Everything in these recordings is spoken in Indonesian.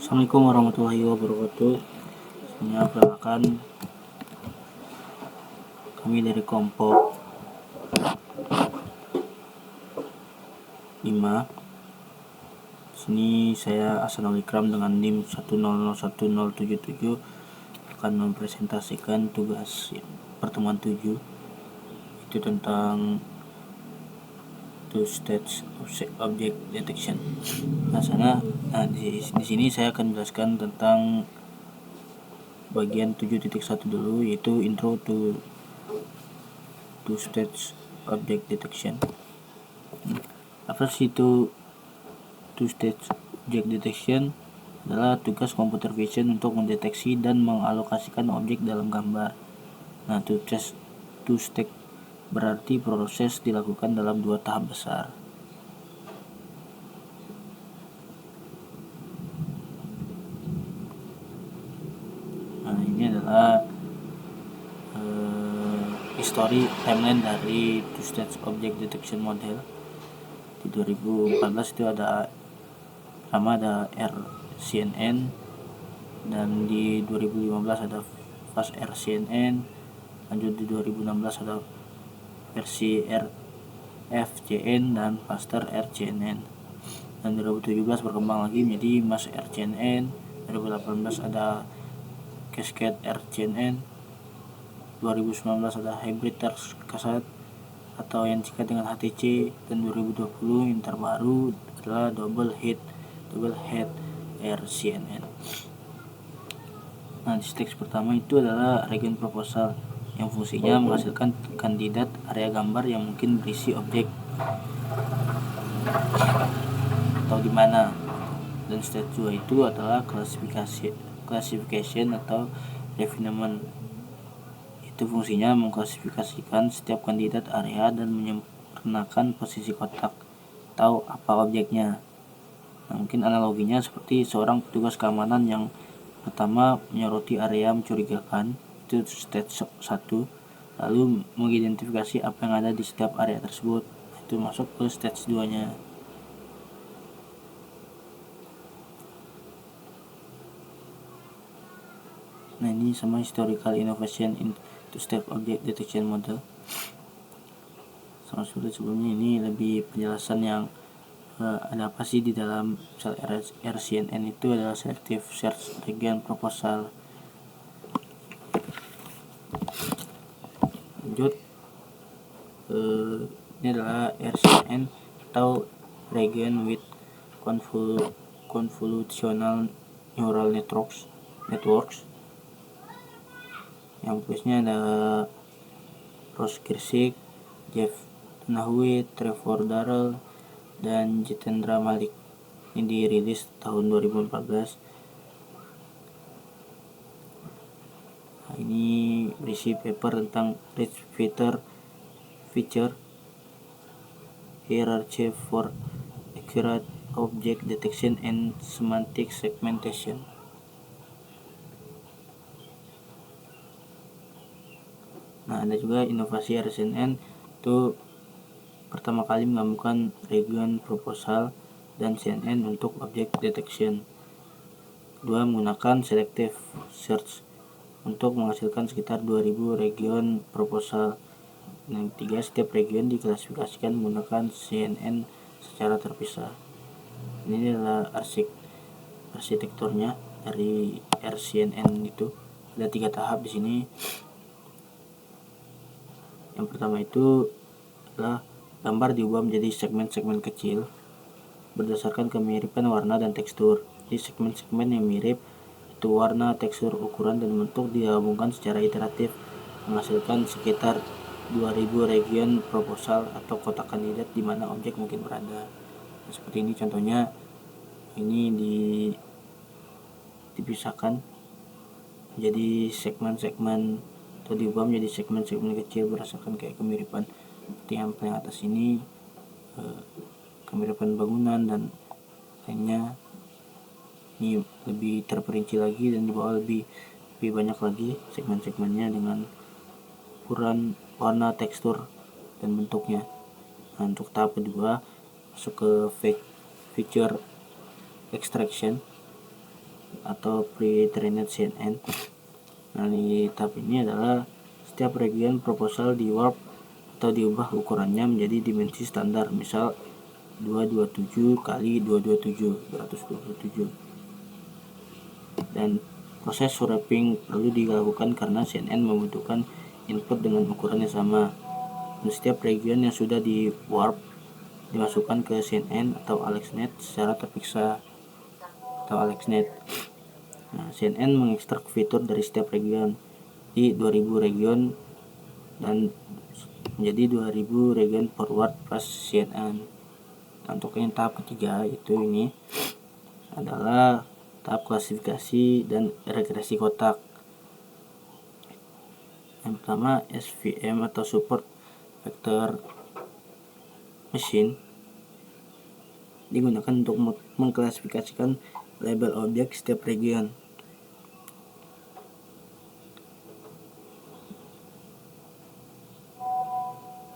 Assalamualaikum warahmatullahi wabarakatuh. Sebelumnya perkenalkan, kami dari kelompok 5. Sini saya Hasanul Ikram dengan NIM 1001077 akan mempresentasikan tugas pertemuan 7, itu tentang two stage object detection. Di sini saya akan menjelaskan tentang bagian 7.1 dulu, yaitu intro to two stage object detection. Apa sih itu two stage object detection? Adalah tugas computer vision untuk mendeteksi dan mengalokasikan objek dalam gambar. Nah, two stage berarti proses dilakukan dalam 2 tahap besar. Nah, ini adalah history timeline dari two stage object detection model. Di 2014 itu ada RCNN, dan di 2015 ada Fast RCNN, lanjut di 2016 ada versi RFCN dan Faster RCNN, dan 2017 berkembang lagi menjadi Mass RCNN. 2018 ada Cascade RCNN, 2019 ada Hybrid Cascade atau yang disingkat dengan HTC, dan 2020 yang terbaru adalah Double Head RCNN. Nah, di stage pertama itu adalah region proposal yang fungsinya menghasilkan kandidat area gambar yang mungkin berisi objek atau di mana. Dan stage 2 itu adalah classification atau refinement. Itu fungsinya mengklasifikasikan setiap kandidat area dan menyempurnakan posisi kotak atau apa objeknya. Nah, mungkin analoginya seperti seorang petugas keamanan yang pertama menyoroti area mencurigakan, itu stage 1, lalu mengidentifikasi apa yang ada di setiap area tersebut, itu masuk ke stage 2 nya. Nah, ini sama historical innovation in two-step object detection model. Sama seperti sebelumnya, ini lebih penjelasan yang ada apa sih di dalam sel RCNN. Itu adalah selective search region proposal. Lanjut, ini adalah RCNN atau region with convolutional neural networks. Yang tulisnya ada Ross Kirsik, Jeff Nahwi, Trevor Darrell, dan Jitendra Malik. Ini dirilis tahun 2014. Nah, ini berisi paper tentang rich feature hierarchy for accurate object detection and semantic segmentation. Nah, ada juga inovasi RCNN, itu pertama kali menggabungkan region proposal dan CNN untuk object detection. Kedua, menggunakan selective search untuk menghasilkan sekitar 2000 region proposal. Yang ketiga, setiap region diklasifikasikan menggunakan CNN secara terpisah. Ini adalah arsitekturnya dari RCNN. Itu ada 3 tahap di sini. Yang pertama itu adalah gambar diubah menjadi segmen-segmen kecil berdasarkan kemiripan warna dan tekstur. Di segmen-segmen yang mirip itu warna, tekstur, ukuran, dan bentuk digabungkan secara iteratif menghasilkan sekitar 2000 region proposal atau kotak kandidat di mana objek mungkin berada. Nah, seperti ini contohnya. Ini dipisahkan menjadi segmen-segmen atau diubah menjadi segmen-segmen kecil berdasarkan kayak kemiripan. Seperti yang paling atas ini kemiripan bangunan dan lainnya. Ini lebih terperinci lagi, dan di bawah lebih banyak lagi segmen-segmennya dengan ukuran, warna, tekstur, dan bentuknya. Nah, untuk tahap kedua masuk ke feature extraction. atau pre-trained CNN. Nah, di tahap ini adalah setiap region proposal di warp atau diubah ukurannya menjadi dimensi standar, misal 227 kali 227, 227. Dan proses wrapping perlu dilakukan karena CNN membutuhkan input dengan ukuran yang sama. Dan setiap region yang sudah di warp dimasukkan ke CNN atau AlexNet secara terpisah atau AlexNet. Nah, CNN mengekstrak fitur dari setiap region di 2000 region dan menjadi 2000 region forward plus CNN. Nah, untuk yang tahap ketiga itu ini adalah tahap klasifikasi dan regresi kotak. Yang pertama, SVM atau support vector machine digunakan untuk mengklasifikasikan label objek setiap region.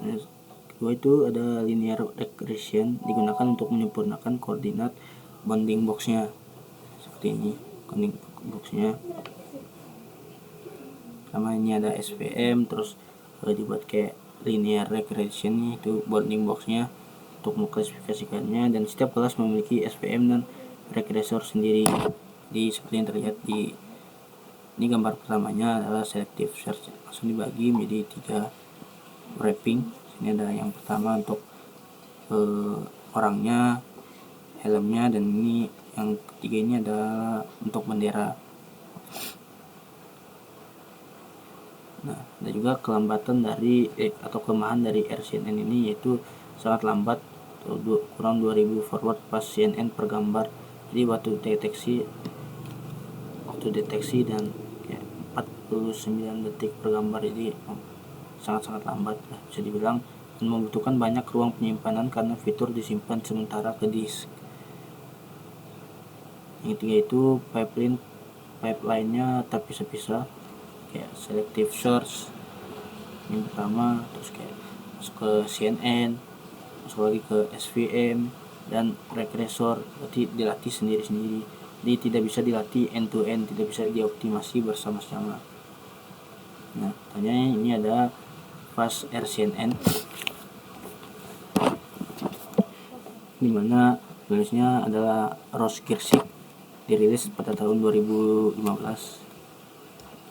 Kedua itu ada linear regression, digunakan untuk menyempurnakan koordinat bounding boxnya. Seperti ini bounding boxnya. Sama ini ada SVM, terus dibuat kayak linear regression, itu bounding boxnya untuk mengklasifikasikannya, dan setiap kelas memiliki SVM dan regresor sendiri. Jadi seperti yang terlihat di ini gambar pertamanya adalah selective search, langsung dibagi menjadi 3 wrapping. Ini ada yang pertama untuk orangnya, helmnya, dan ini yang ketiga ini adalah untuk bendera. Nah, ada juga kelambatan dari atau kelemahan dari RCNN ini, yaitu sangat lambat, kurang 2000 forward pas CNN per gambar. Jadi waktu deteksi dan kayak 49 detik per gambar, jadi sangat-sangat lambat lah, bisa dibilang, dan membutuhkan banyak ruang penyimpanan karena fitur disimpan sementara ke disk. Yang ketiga itu pipeline-nya terpisah-pisah, kayak selective search yang pertama, terus kayak masuk ke CNN, masuk lagi ke SVM dan regresor, berarti dilatih sendiri-sendiri. Jadi tidak bisa dilatih end to end, tidak bisa dioptimasi bersama-sama. Nah, tanya ini ada fast RCNN, dimana tulisnya adalah Ross Kirsig, dirilis pada tahun 2015.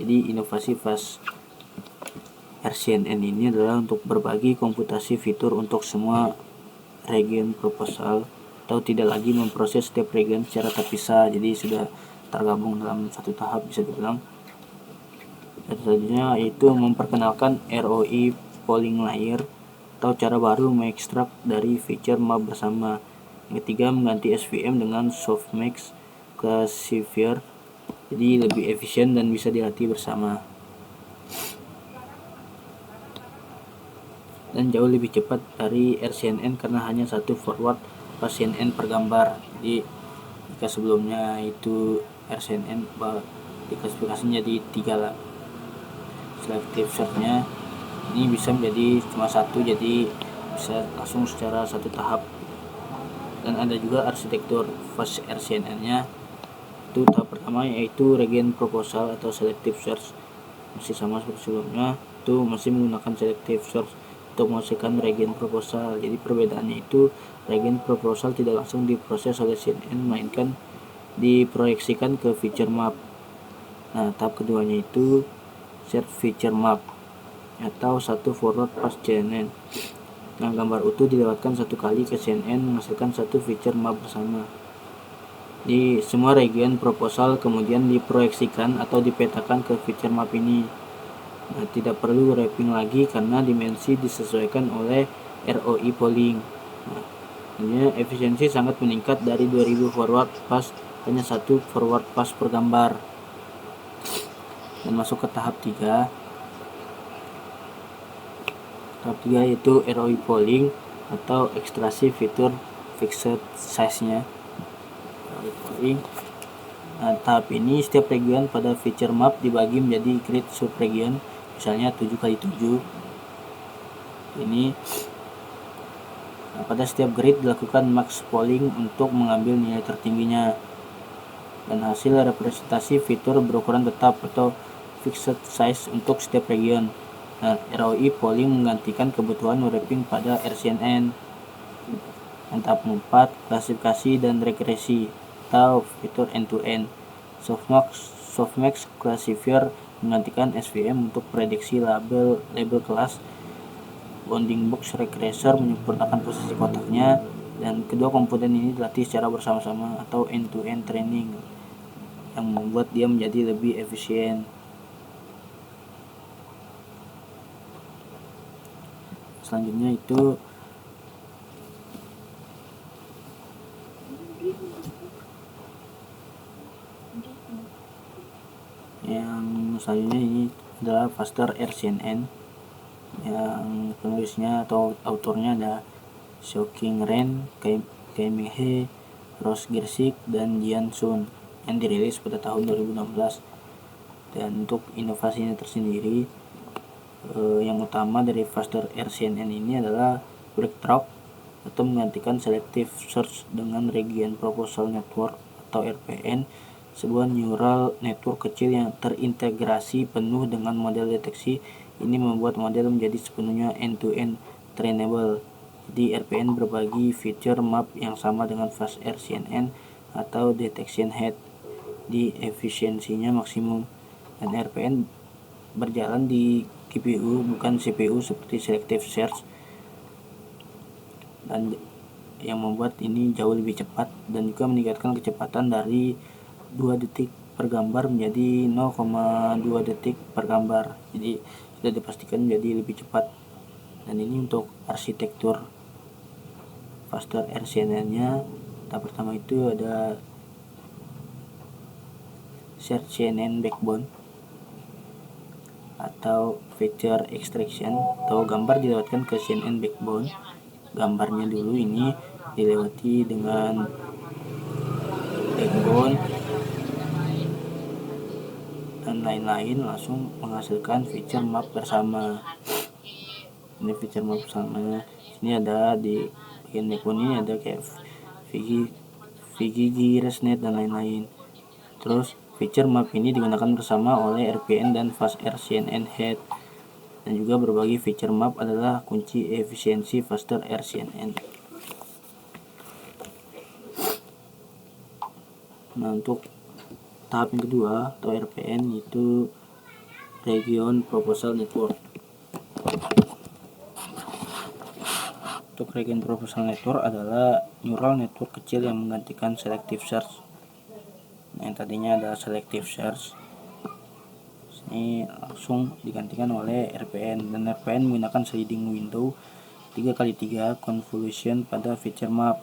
Jadi inovasi fast RCNN ini adalah untuk berbagi komputasi fitur untuk semua region proposal, atau tidak lagi memproses setiap region secara terpisah, jadi sudah tergabung dalam satu tahap, bisa dibilang. Dan selanjutnya yaitu memperkenalkan ROI polling layer atau cara baru mengekstrak dari feature map bersama. Yang ketiga, mengganti SVM dengan softmax classifier, jadi lebih efisien dan bisa dilatih bersama, dan jauh lebih cepat dari RCNN karena hanya satu forward pas CNN per gambar. Jadi jika sebelumnya itu RCNN diklasifikasinya jadi 3 lah selective search-nya, ini bisa menjadi cuma satu, jadi bisa langsung secara satu tahap. Dan ada juga arsitektur fast RCNN-nya. Itu tahap pertama yaitu region proposal atau selective search, masih sama seperti sebelumnya, itu masih menggunakan selective search untuk menghasilkan region proposal. Jadi perbedaannya itu region proposal tidak langsung diproses oleh CNN, melainkan diproyeksikan ke feature map. Nah, tahap keduanya itu set feature map atau satu forward pas CNN. Nah, gambar utuh dilewatkan satu kali ke CNN menghasilkan satu feature map bersama. Di semua region proposal kemudian diproyeksikan atau dipetakan ke feature map ini. Nah, tidak perlu wrapping lagi karena dimensi disesuaikan oleh ROI polling. Nah, ini efisiensi sangat meningkat dari 2000 forward pass hanya satu forward pass per gambar. Dan masuk ke tahap 3. Tahap 3 yaitu ROI polling atau ekstraksi fitur fixed size-nya. Nah, tahap ini setiap region pada feature map dibagi menjadi grid subregion, misalnya 7x7 ini. Nah, pada setiap grid dilakukan max polling untuk mengambil nilai tertingginya. dan hasil representasi fitur berukuran tetap atau fixed size untuk setiap region. Nah, ROI polling menggantikan kebutuhan wrapping pada RCNN. Yang tahap 4, klasifikasi dan regresi atau fitur end-to-end. Softmax Classifier menggantikan SVM untuk prediksi label kelas. Bounding box regressor menyempurnakan posisi kotaknya, dan kedua komponen ini dilatih secara bersama-sama atau end-to-end training yang membuat dia menjadi lebih efisien. Selanjutnya itu yang selanjutnya ini adalah faster RCNN yang penulisnya atau autornya ada Xiaoqing Ren, Kai Minghe, Ross Gersik, dan Jian Sun, yang dirilis pada tahun 2016. Dan untuk inovasinya tersendiri, yang utama dari faster RCNN ini adalah breakthrough atau menggantikan selective search dengan region proposal network atau RPN, sebuah neural network kecil yang terintegrasi penuh dengan model deteksi. Ini membuat model menjadi sepenuhnya end-to-end trainable. Jadi RPN berbagi feature map yang sama dengan fast RCNN atau detection head di efisiensinya maksimum, dan RPN berjalan di GPU bukan CPU seperti selective search, dan yang membuat ini jauh lebih cepat dan juga meningkatkan kecepatan dari 2 detik per gambar menjadi 0,2 detik per gambar. Jadi sudah dipastikan menjadi lebih cepat. Dan ini untuk arsitektur faster RCNN-nya. Tahap pertama itu ada Search CNN Backbone atau feature extraction, atau gambar dilewatkan ke CNN Backbone. Gambarnya dulu ini dilewati dengan backbone dan lain-lain, langsung menghasilkan feature map bersama. Ini feature map bersamanya. Ini ada di bagian backbone ini ada kayak VGG, ResNet, dan lain-lain. Terus feature map ini digunakan bersama oleh RPN dan fast RCNN head, dan juga berbagi feature map adalah kunci efisiensi faster RCNN. Nah, untuk tahap yang kedua atau RPN itu Region Proposal Network. Untuk Region Proposal Network adalah neural network kecil yang menggantikan selective search. Nah, yang tadinya ada selective search ini langsung digantikan oleh RPN, dan RPN menggunakan sliding window 3x3 convolution pada feature map.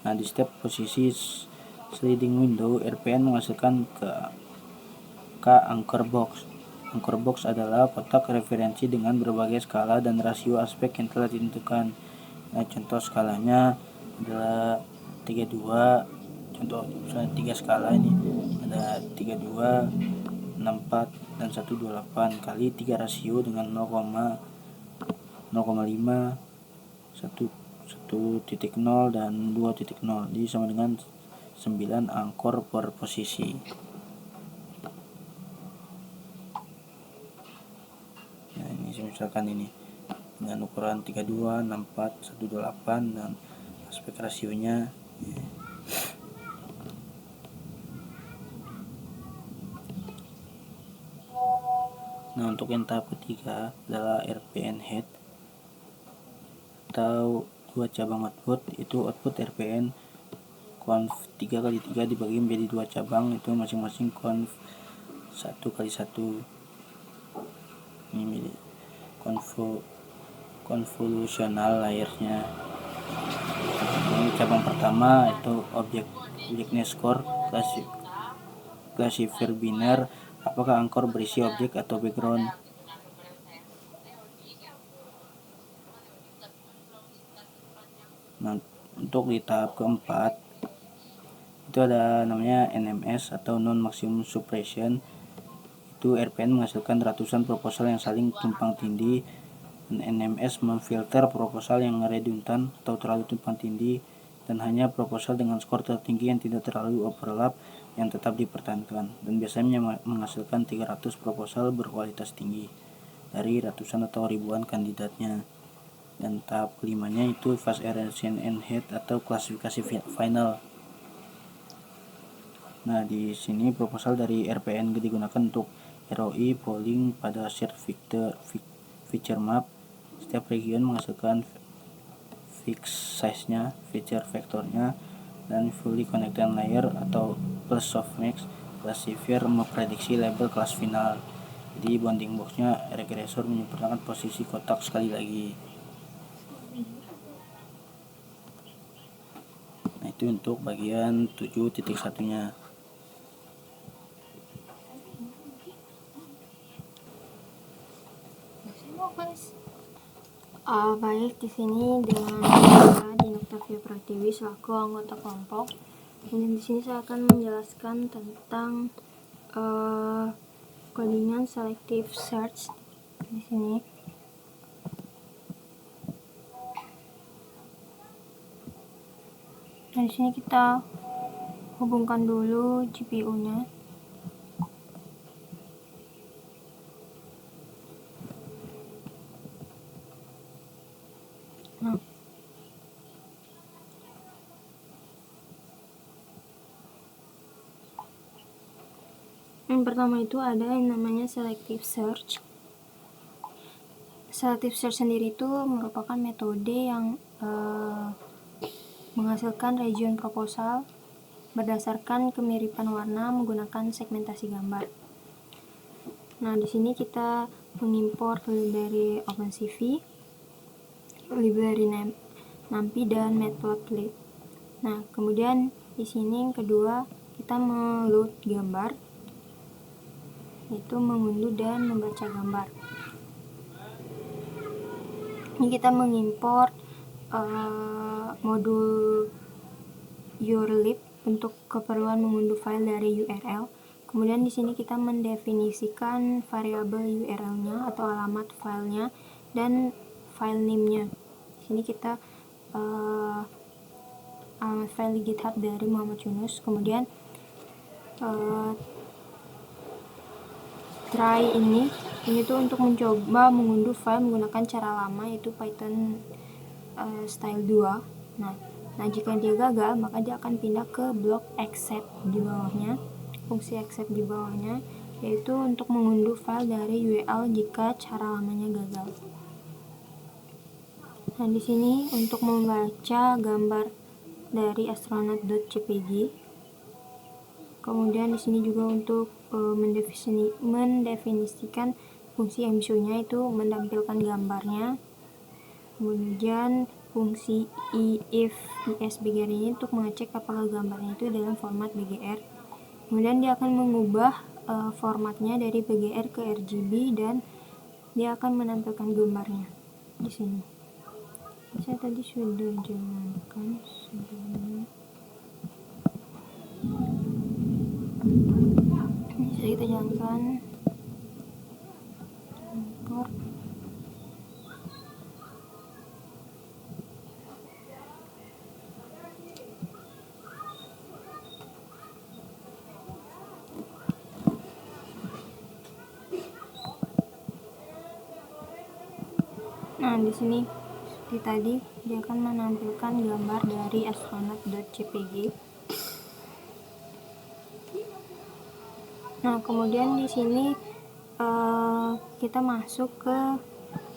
Nah, di setiap posisi sliding window, RPN menghasilkan K anchor box. Anchor box adalah kotak referensi dengan berbagai skala dan rasio aspek yang telah ditentukan. Nah, contoh skalanya adalah 32, contoh misalnya 3 skala ini ada 32, 64, dan 128 kali 3 rasio dengan 0,5, 1.0 dan 2.0, jadi sama dengan 9 angkor per posisi. Nah, ini misalkan ini dengan ukuran 32, 64, 128 dan aspek rasionya. Nah, untuk yang tahap ketiga adalah RPN head atau 2 cabang output. Itu output RPN conv 3x3 dibagi menjadi 2 cabang, itu masing-masing conv 1x1. Ini convolutional layernya. Ini cabang pertama itu objeknya score classifier biner, apakah angkor berisi objek atau background. Nah, untuk di tahap keempat itu ada namanya NMS atau non maximum suppression. Itu RPN menghasilkan ratusan proposal yang saling tumpang tindih, dan NMS memfilter proposal yang redundant atau terlalu tumpang tindih, dan hanya proposal dengan skor tertinggi yang tidak terlalu overlap yang tetap dipertahankan dan biasanya menghasilkan 300 proposal berkualitas tinggi dari ratusan atau ribuan kandidatnya. Dan tahap kelimanya itu fast evaluation and head atau klasifikasi final. Nah, di sini proposal dari RPN digunakan untuk ROI polling pada shared feature map. Setiap region menghasilkan fixed size-nya, feature vektornya, dan fully connected layer atau plus softmax classifier memprediksi label kelas final. Jadi bounding box-nya regresor menyempurnakan posisi kotak sekali lagi. Nah, itu untuk bagian 7.1-nya. Baik, di sini dengan saya Dina Octavia Pratiwi selaku anggota kelompok. Dan di sini saya akan menjelaskan tentang codingan selective search di sini. Nah, di sini kita hubungkan dulu GPU-nya. Nah, yang pertama itu ada yang namanya selective search. Selective search sendiri itu merupakan metode yang menghasilkan region proposal berdasarkan kemiripan warna menggunakan segmentasi gambar. Nah, di sini kita mengimpor library OpenCV, library NumPy dan Matplotlib. Nah, kemudian di sini yang kedua kita meload gambar, yaitu mengunduh dan membaca gambar. Ini kita mengimpor modul urlib untuk keperluan mengunduh file dari URL. Kemudian di sini kita mendefinisikan variabel URL-nya atau alamat filenya dan file name-nya. Di sini kita alamat file di GitHub dari Muhammad Yunus. Kemudian try ini tuh untuk mencoba mengunduh file menggunakan cara lama, yaitu Python style 2. Nah, jika dia gagal, maka dia akan pindah ke blok accept di bawahnya, fungsi accept di bawahnya, yaitu untuk mengunduh file dari URL jika cara lamanya gagal. Nah, di sini untuk membaca gambar dari astronaut.jpg. Kemudian di sini juga untuk mendefinisikan fungsi MSU-nya, itu menampilkan gambarnya. Kemudian fungsi if BGR ini untuk mengecek apakah gambarnya itu dalam format BGR. Kemudian dia akan mengubah formatnya dari BGR ke RGB dan dia akan menampilkan gambarnya di sini. Saya tadi sudah jalankan sebelumnya. Bisa kita jalankan. Nah, di sini seperti tadi dia akan menampilkan gambar dari astronaut.jpg. Nah, kemudian di sini kita masuk ke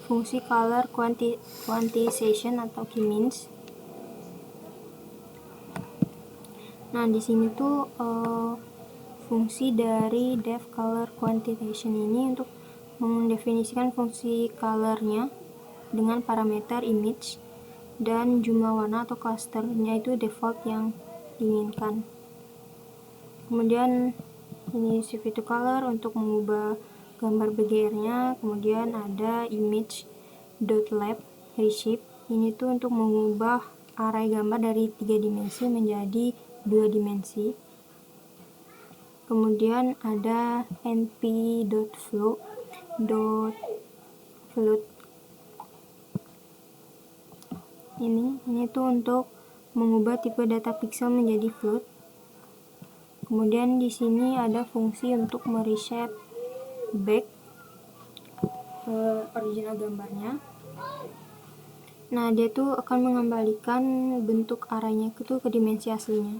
fungsi color quantization atau K-means. Nah, di sini tuh fungsi dari depth color quantization ini untuk mendefinisikan fungsi colornya dengan parameter image dan jumlah warna atau clusternya itu default yang diinginkan. Kemudian ini shift to color untuk mengubah gambar BGR-nya. Kemudian ada image.lab reshape, ini tuh untuk mengubah array gambar dari 3 dimensi menjadi 2 dimensi. Kemudian ada np.float. Ini tuh untuk mengubah tipe data pixel menjadi float. Kemudian di sini ada fungsi untuk mereset back original gambarnya. Nah, dia tuh akan mengembalikan bentuk arahnya itu ke dimensi aslinya.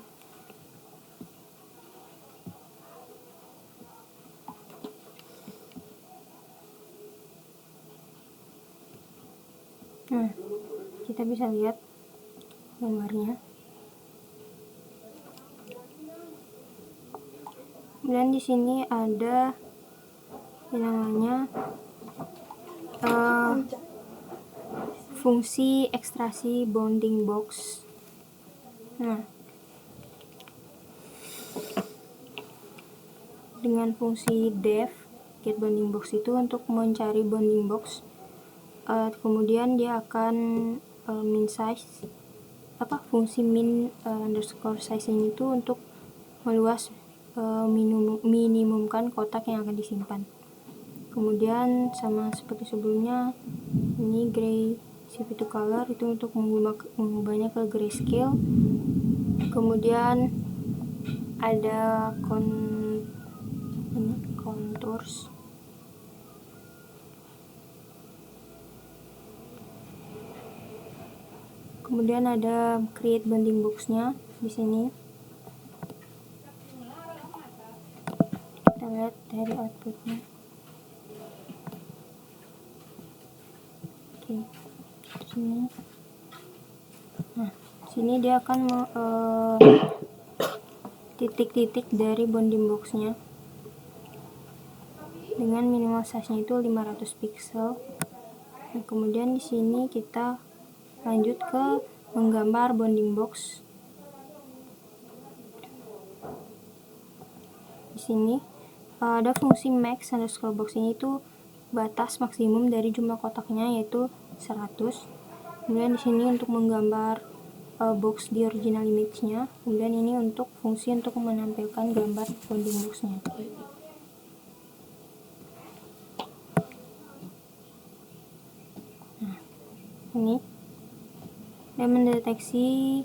Nah, kita bisa lihat gambarnya. Dan di sini ada yang namanya fungsi ekstraksi bounding box. Nah, dengan fungsi def get bounding box itu untuk mencari bounding box, kemudian dia akan min size, fungsi min underscore size ini tuh untuk meluas, minimumkan kotak yang akan disimpan. Kemudian sama seperti sebelumnya, ini gray shift to color itu untuk mengubahnya ke grayscale. Kemudian ada contours. Kemudian ada create bounding box-nya di sini. Kita lihat dari outputnya. Oke, sini. Nah, sini dia akan titik-titik dari bounding box-nya dengan minimal size-nya itu 500 pixel. Nah, kemudian di sini kita lanjut ke menggambar bounding box. Di sini ada fungsi max underscore box, ini itu batas maksimum dari jumlah kotaknya yaitu 100. Kemudian di sini untuk menggambar box di original image-nya. Kemudian ini untuk fungsi untuk menampilkan gambar bounding box-nya. Nah, ini dan mendeteksi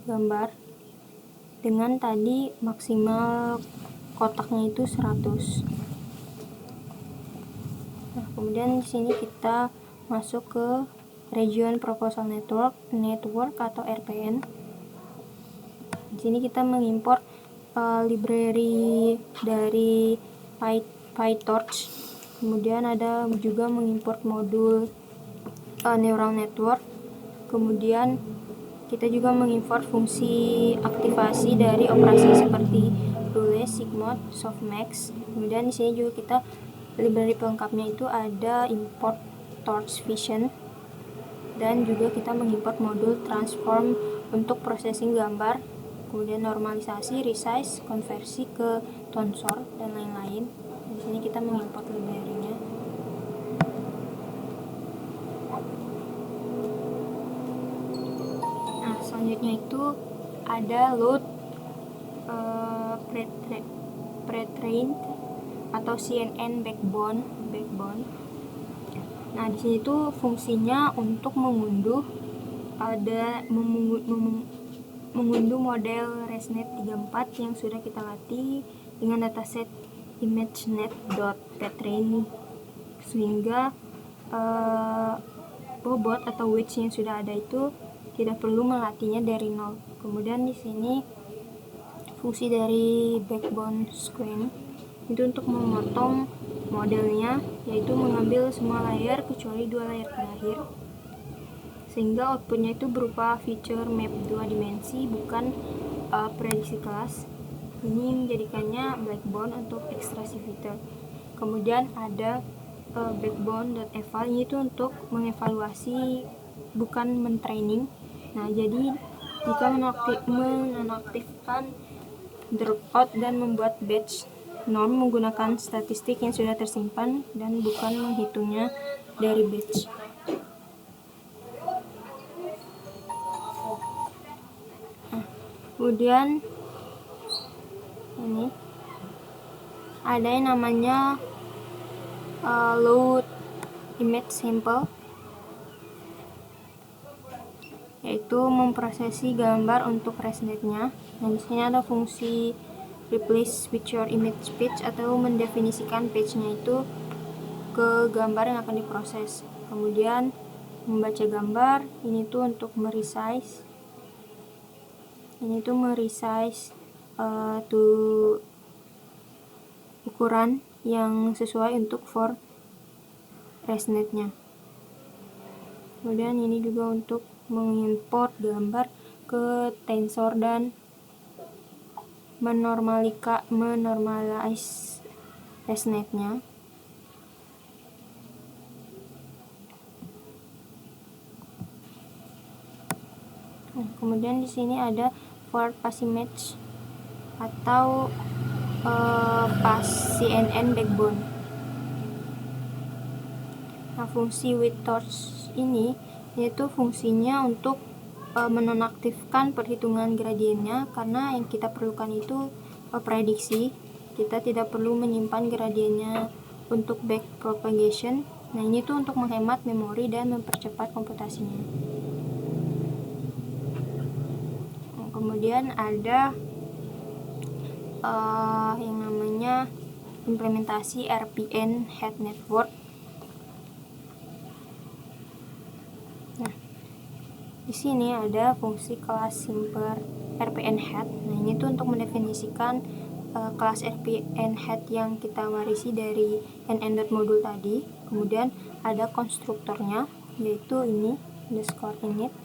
gambar dengan tadi maksimal kotaknya itu 100. Nah, kemudian di sini kita masuk ke region proposal network atau RPN. Di sini kita mengimport library dari PyTorch. Kemudian ada juga mengimport modul neural network. Kemudian kita juga mengimport fungsi aktivasi dari operasi seperti Rule, Sigmod, Softmax. Kemudian di sini juga kita library pelengkapnya itu ada import Torch Vision, dan juga kita mengimport modul transform untuk processing gambar, kemudian normalisasi, resize, konversi ke tonsor dan lain-lain. Di sini kita mengimport library-nya. Nah, selanjutnya itu ada load pre-trained atau CNN backbone. Nah, di sini tuh fungsinya untuk mengunduh mengunduh model ResNet 34 yang sudah kita latih dengan dataset ImageNet.ptrain, sehingga bobot atau weights yang sudah ada itu tidak perlu melatihnya dari nol. Kemudian di sini fungsi dari backbone screen itu untuk memotong modelnya, yaitu mengambil semua layer kecuali 2 layer terakhir, sehingga outputnya itu berupa feature map 2 dimensi, bukan prediksi kelas. Ini menjadikannya backbone untuk ekstraksi filter. Kemudian ada backbone.eval, ini itu untuk mengevaluasi, bukan mentraining. Nah, jadi jika menonaktifkan dropout dan membuat batch norm menggunakan statistik yang sudah tersimpan dan bukan menghitungnya dari batch. Kemudian ini ada yang namanya load image sample, yaitu memprosesi gambar untuk ResNet-nya. Nah, di sini ada fungsi replace with your image page atau mendefinisikan page-nya itu ke gambar yang akan diproses. Kemudian membaca gambar, ini tuh untuk meresize. Ini tuh meresize tuh ukuran yang sesuai untuk for ResNet-nya. Kemudian ini juga untuk mengimport gambar ke tensor dan menormalize ResNet-nya. Kemudian di sini ada for passImage atau passCNN backbone. Nah, fungsi with torch ini yaitu fungsinya untuk menonaktifkan perhitungan gradiennya, karena yang kita perlukan itu prediksi. Kita tidak perlu menyimpan gradiennya untuk back propagation. Nah, ini tuh untuk menghemat memori dan mempercepat komputasinya. Nah, kemudian ada yang namanya implementasi RPN Head Network. Nah, di sini ada fungsi kelas simper RPN Head. Nah, ini tuh untuk mendefinisikan kelas RPN Head yang kita warisi dari nn.module tadi. Kemudian ada konstruktornya, yaitu ini underscore init.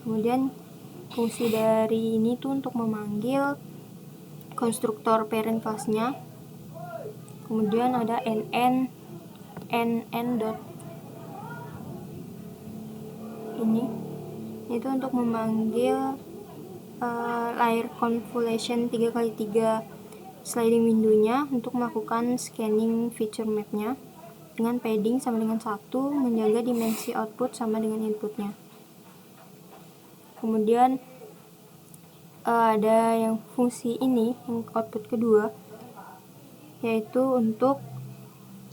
Kemudian fungsi dari ini tuh untuk memanggil konstruktor parent kelasnya. Kemudian ada nn dot ini itu untuk memanggil layer convolution 3x3 sliding window-nya untuk melakukan scanning feature map-nya dengan padding sama dengan 1, menjaga dimensi output sama dengan inputnya. Kemudian ada yang fungsi ini, yang output kedua, yaitu untuk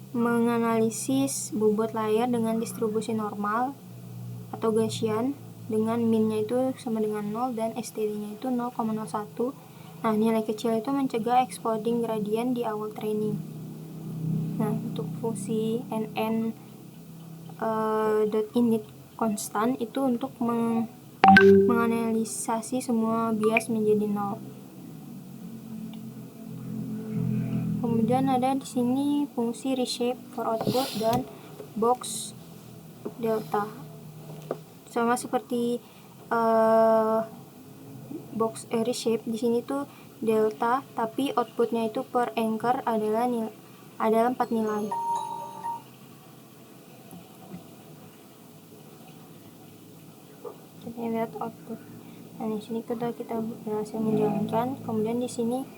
menganalisis bobot layar dengan distribusi normal atau Gaussian, dengan min-nya itu sama dengan 0 dan STD-nya itu 0,01. Nah, nilai kecil itu mencegah exploding gradient di awal training. Nah, untuk fungsi nn .init konstan itu untuk menganalisasi semua bias menjadi 0. Kemudian ada di sini fungsi reshape for output dan box delta. Sama seperti box reshape, di sini tuh delta, tapi outputnya itu per anchor adalah 4 nilai. Kita lihat output. Nah, di sini kita berhasil menjalankan. Kemudian di sini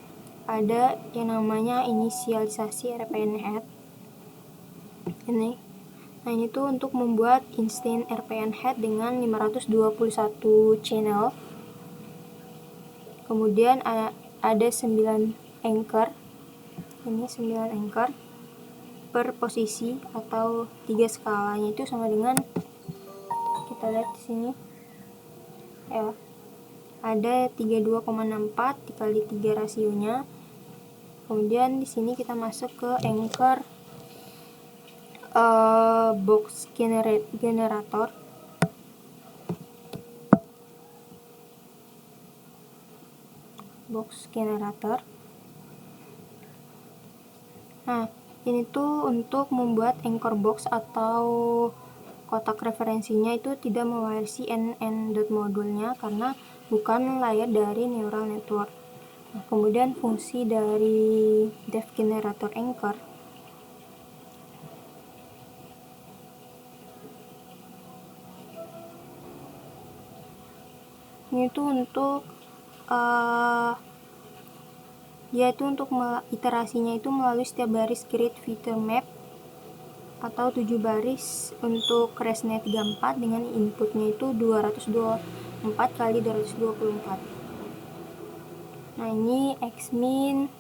ada yang namanya inisialisasi RPN Head. Ini. Nah, ini tuh untuk membuat instant RPN Head dengan 521 channel. Kemudian ada 9 anchor. Ini 9 anchor per posisi atau 3 skalanya itu sama dengan, kita lihat di sini ya, ada 32,64 dikali 3 rasionya. Kemudian di sini kita masuk ke anchor box generator. Box generator. Nah, ini tuh untuk membuat anchor box atau kotak referensinya itu tidak mewarisi nn.module-nya karena bukan layer dari neural network. Nah, kemudian fungsi dari dev generator anchor ini tuh untuk yaitu untuk iterasinya itu melalui setiap baris create feature map atau 7 baris untuk ResNet 34 dengan inputnya itu 224 kali 224. Nah, ini xmin,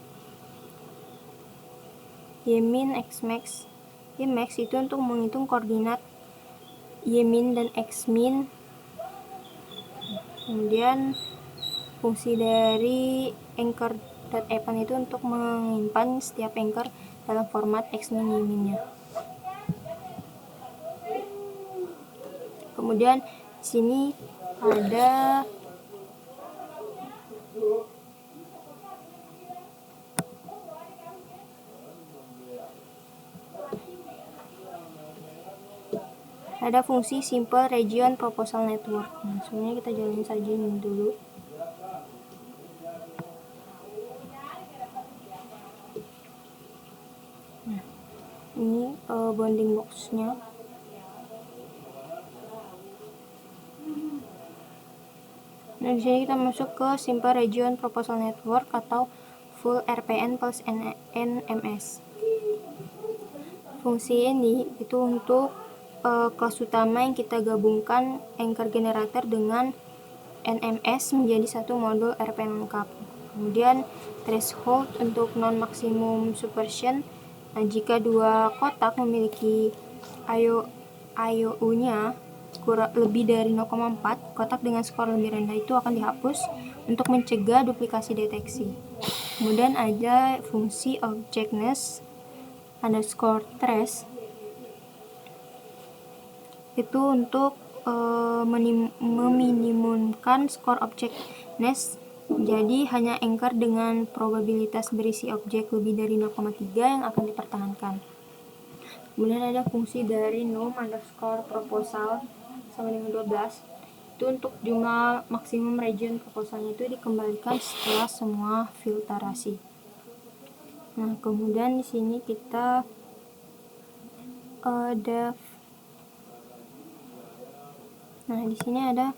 ymin, xmax. Ymax itu untuk menghitung koordinat ymin dan xmin. Kemudian fungsi dari anchor .append itu untuk menyimpan setiap anchor dalam format xmin y-minnya. Kemudian di sini ada fungsi simple region proposal network. Nah, sebenarnya kita jalanin saja ini dulu. Nah, ini bounding box-nya. Nah, di sini kita masuk ke simple region proposal network atau full RPN plus NMS. Fungsi ini itu untuk kelas utama yang kita gabungkan anchor generator dengan NMS menjadi satu modul RPN lengkap. Kemudian threshold untuk non maksimum subversion. Nah, jika dua kotak memiliki IOU-nya lebih dari 0,4, kotak dengan skor lebih rendah itu akan dihapus untuk mencegah duplikasi deteksi. Kemudian ada fungsi objectness underscore trace, itu untuk meminimumkan skor objectness. Jadi hanya anchor dengan probabilitas berisi objek lebih dari 0,3 yang akan dipertahankan. Kemudian ada fungsi dari num underscore proposal sama dengan 12, itu untuk jumlah maksimum region proposalnya itu dikembalikan setelah semua filtrasi. Nah, kemudian di sini kita di sini ada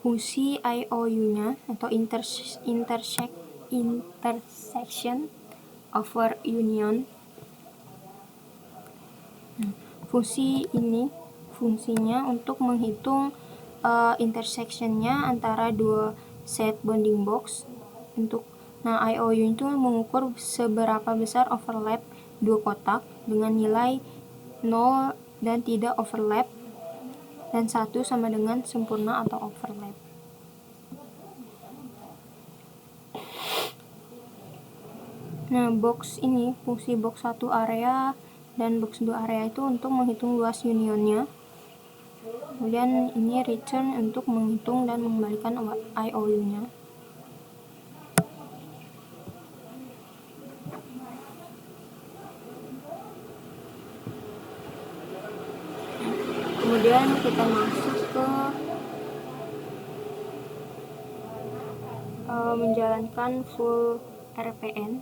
fungsi IOU-nya atau intersection over union. Nah, fungsi ini fungsinya untuk menghitung intersection-nya antara dua set bounding box. IOU itu mengukur seberapa besar overlap dua kotak dengan nilai 0 dan tidak overlap, dan 1 sama dengan sempurna atau overlap. Nah, box ini, fungsi box 1 area dan box 2 area itu untuk menghitung luas unionnya. Kemudian ini return untuk menghitung dan mengembalikan IOU-nya. Kemudian kita masuk ke menjalankan full RPN.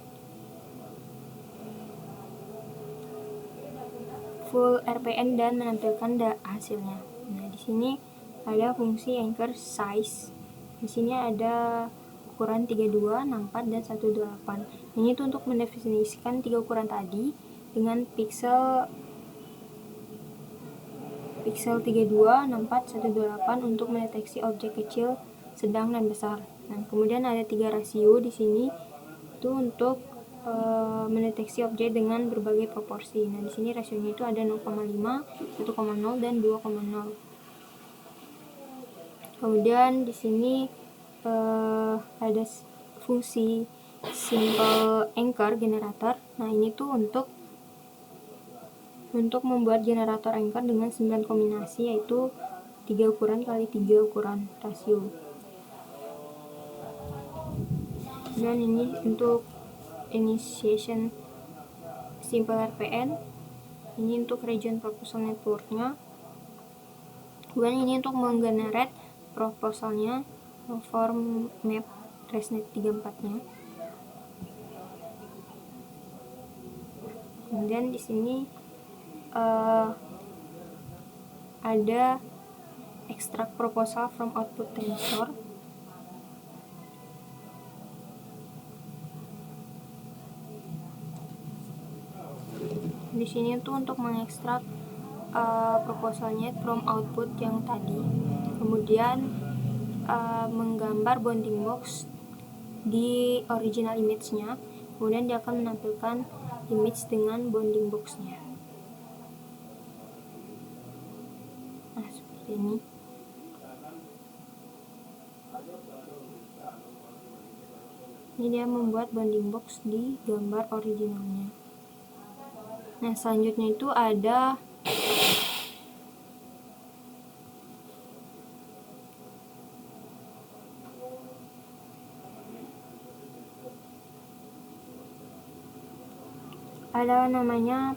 Dan menampilkan hasilnya. Nah, di sini ada fungsi anchor size. Di sini ada ukuran 32, 64, dan 128. Ini tuh untuk mendefinisikan tiga ukuran tadi dengan pixel 32, 64, 128 untuk mendeteksi objek kecil, sedang, dan besar. Nah, kemudian ada 3 rasio di sini itu untuk mendeteksi objek dengan berbagai proporsi. Nah, di sini rasionya itu ada 0,5, 1,0, dan 2,0. Kemudian di sini ada fungsi simple anchor generator. Nah, ini tuh untuk membuat generator anchor dengan 9 kombinasi, yaitu 3 ukuran kali 3 ukuran rasio. Dan ini untuk initiation simple RPN, ini untuk region proposal networknya. Kemudian ini untuk menggenerate proposalnya, form map ResNet 34-nya. Kemudian di sini ada extract proposal from output tensor. Di sini tuh untuk mengekstrak proposalnya from output yang tadi. Kemudian menggambar bounding box di original image-nya. Kemudian dia akan menampilkan image dengan bounding box-nya. Nah, seperti ini. Ini dia membuat bounding box di gambar originalnya. Nah, selanjutnya itu ada namanya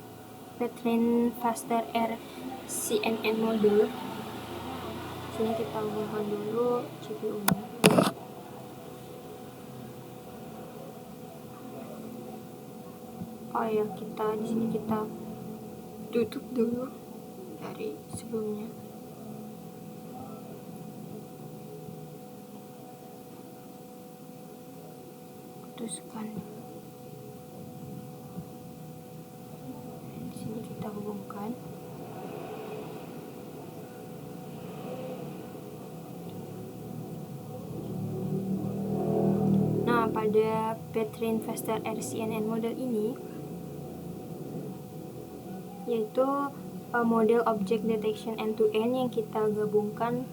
Petrine Faster RCNN module. Sini kita hubungkan dulu CPU-nya. Oh ya, di sini kita tutup dulu dari sebelumnya. Putuskan. Di sini kita hubungkan. Nah, pada Petrine Faster RCNN model ini, yaitu model object detection end-to-end yang kita gabungkan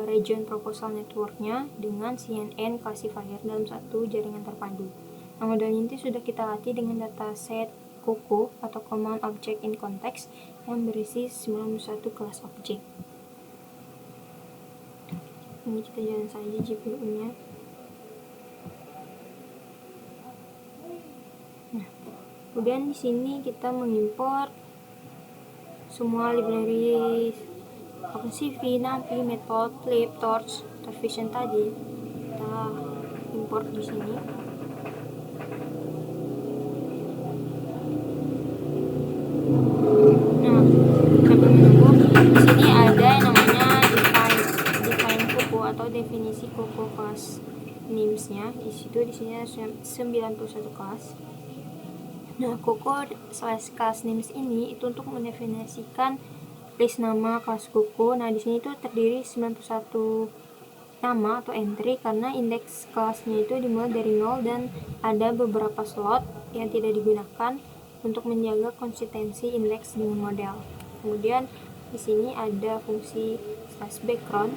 region proposal networknya dengan CNN classifier dalam satu jaringan terpadu. Nah, model ini sudah kita latih dengan dataset COCO atau Common Object in Context yang berisi 91 kelas objek. Ini kita jalan saja GPU-nya. Nah, kemudian di sini kita mengimport semua library OpenCV, NumPy, Matplotlib, Torch, Torchvision tadi kita import di sini. Nah, sambil menunggu, di sini ada yang namanya define COCO atau definisi COCO kelas names-nya. Di sini ada 91 kelas. Nah, COCO/class names ini itu untuk mendefinisikan list nama kelas COCO. Nah, di sini itu terdiri 91 nama atau entry karena indeks kelasnya itu dimulai dari 0 dan ada beberapa slot yang tidak digunakan untuk menjaga konsistensi indeks dengan model. Kemudian di sini ada fungsi /background.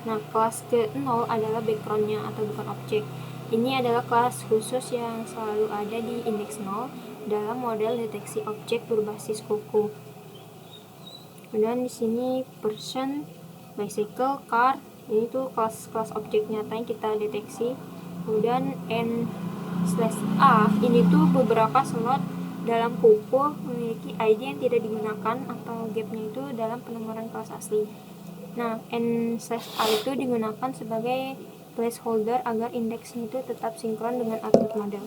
Nah, kelas ke-0 adalah backgroundnya atau bukan objek. Ini adalah kelas khusus yang selalu ada di indeks 0 dalam model deteksi objek berbasis COCO. Kemudian di sini person, bicycle, car, ini tuh kelas objek nyata yang kita deteksi. Kemudian n/a, ini tuh beberapa slot dalam COCO memiliki ID yang tidak digunakan atau gapnya itu dalam penomoran kelas asli. Nah, n/a itu digunakan sebagai placeholder agar indeksnya itu tetap sinkron dengan output model.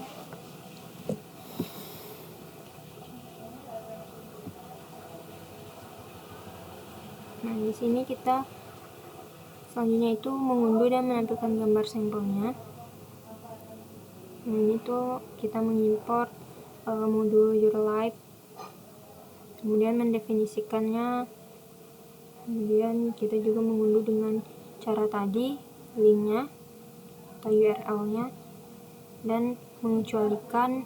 Nah, di sini kita selanjutnya itu mengunduh dan menampilkan gambar sampelnya. Nah, ini tuh kita mengimport modul URLLib, kemudian mendefinisikannya, kemudian kita juga mengunduh dengan cara tadi, linknya atau URL-nya, dan mengecualikan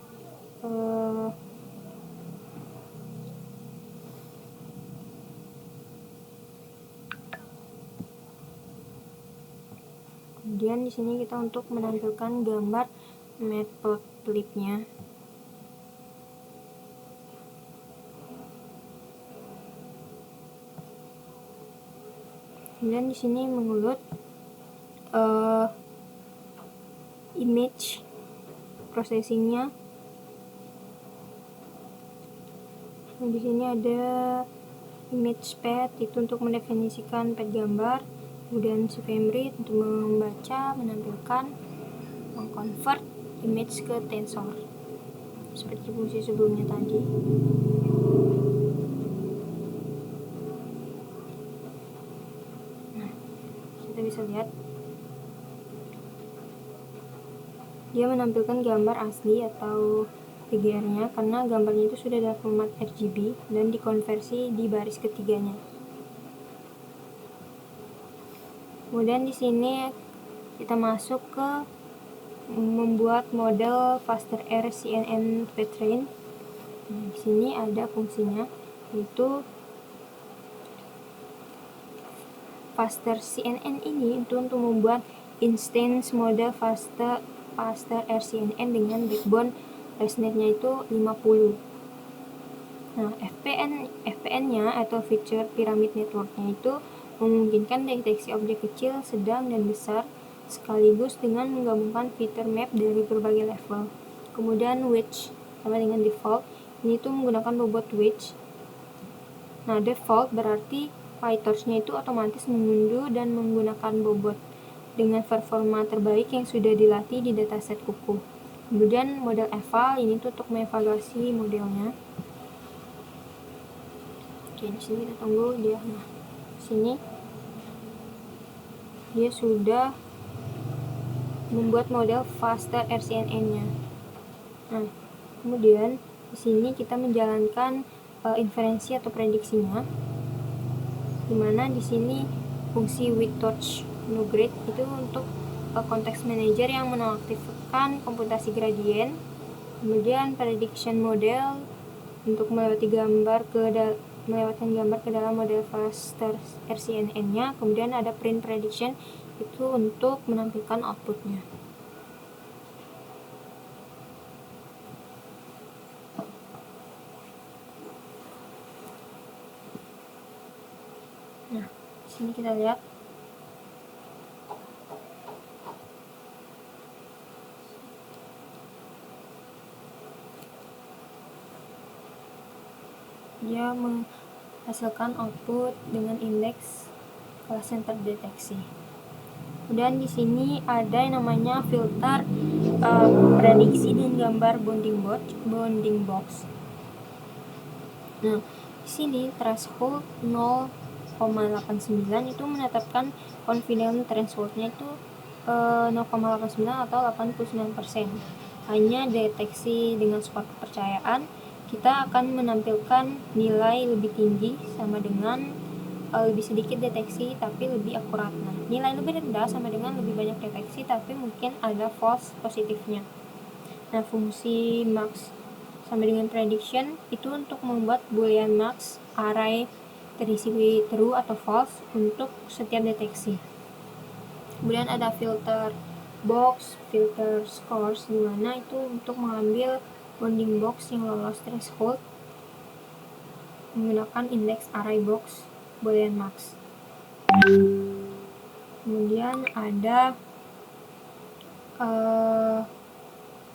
kemudian di sini kita untuk menampilkan gambar matplotlib-nya. Kemudian di sini mengulut image processing-nya. Nah, di sini ada image path itu untuk mendefinisikan path gambar, kemudian CVMRead untuk membaca, menampilkan, mengconvert image ke tensor seperti fungsi sebelumnya tadi. Nah, kita bisa lihat dia menampilkan gambar asli atau PGR-nya karena gambarnya itu sudah dalam format RGB dan dikonversi di baris ketiganya. Kemudian di sini kita masuk ke membuat model Faster RCNN Petrine. Nah, di sini ada fungsinya, yaitu Faster CNN ini itu untuk membuat instance model Faster faster RCNN dengan backbone ResNet-nya itu 50. Nah, FPN-nya atau Feature Pyramid Network-nya itu memungkinkan deteksi objek kecil, sedang, dan besar sekaligus dengan menggabungkan feature map dari berbagai level. Kemudian wedge sama dengan default, ini tuh menggunakan bobot wedge. Nah, default berarti PyTorch-nya itu otomatis mengunduh dan menggunakan bobot dengan performa terbaik yang sudah dilatih di dataset kuku. Kemudian model eval ini tuh untuk mengevaluasi modelnya. Oke, di sini kita tunggu dia. Nah, sini dia sudah membuat model faster RCNN-nya. Nah, kemudian di sini kita menjalankan inferensi atau prediksinya, dimana di sini fungsi with torch no grid itu untuk konteks manager yang menonaktifkan komputasi gradien. Kemudian prediction model untuk melewatkan gambar ke dalam model faster RCNN-nya. Kemudian ada print prediction itu untuk menampilkan outputnya. Nah, sini kita lihat dia menghasilkan output dengan indeks kelas yang terdeteksi. Kemudian di sini ada yang namanya filter prediksi dengan gambar bounding box. Nah, di sini threshold 0,89 itu menetapkan confidence threshold-nya itu 0,89 atau 89%. Hanya deteksi dengan skor kepercayaan, kita akan menampilkan nilai lebih tinggi sama dengan lebih sedikit deteksi tapi lebih akurat. Nah, nilai lebih rendah sama dengan lebih banyak deteksi tapi mungkin ada false positifnya. Nah, fungsi max sama dengan prediction itu untuk membuat boolean max array terisi true atau false untuk setiap deteksi. Kemudian ada filter box, filter scores, dimana itu untuk mengambil bounding box yang lolos threshold menggunakan indeks array box boolean max. Kemudian ada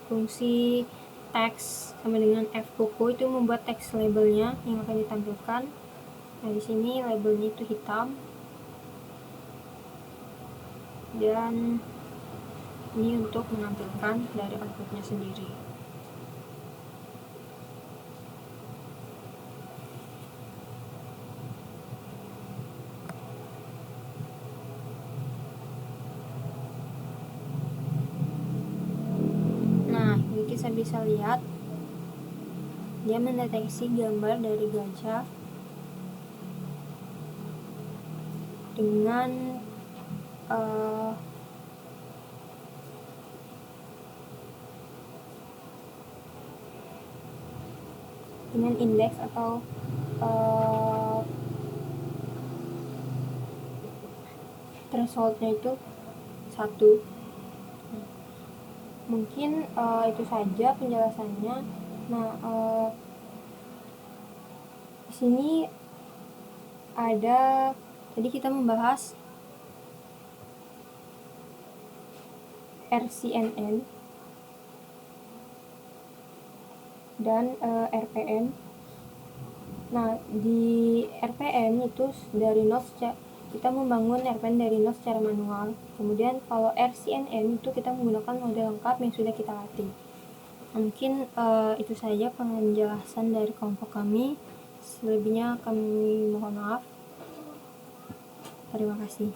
fungsi text sama dengan fkuku itu membuat text labelnya yang akan ditampilkan. Nah, di sini labelnya itu hitam dan ini untuk menampilkan dari outputnya sendiri. Nah, ini kita bisa lihat dia mendeteksi gambar dari gajah dengan indeks atau thresholdnya itu 1. Mungkin itu saja penjelasannya. Nah, di sini ada tadi kita membahas RCNN dan RPN. Nah, di RPN itu dari node kita membangun RPN dari node secara manual. Kemudian kalau RCNN itu kita menggunakan model lengkap yang sudah kita latih. Mungkin itu saja penjelasan dari kelompok kami. Selebihnya kami mohon maaf. Terima kasih.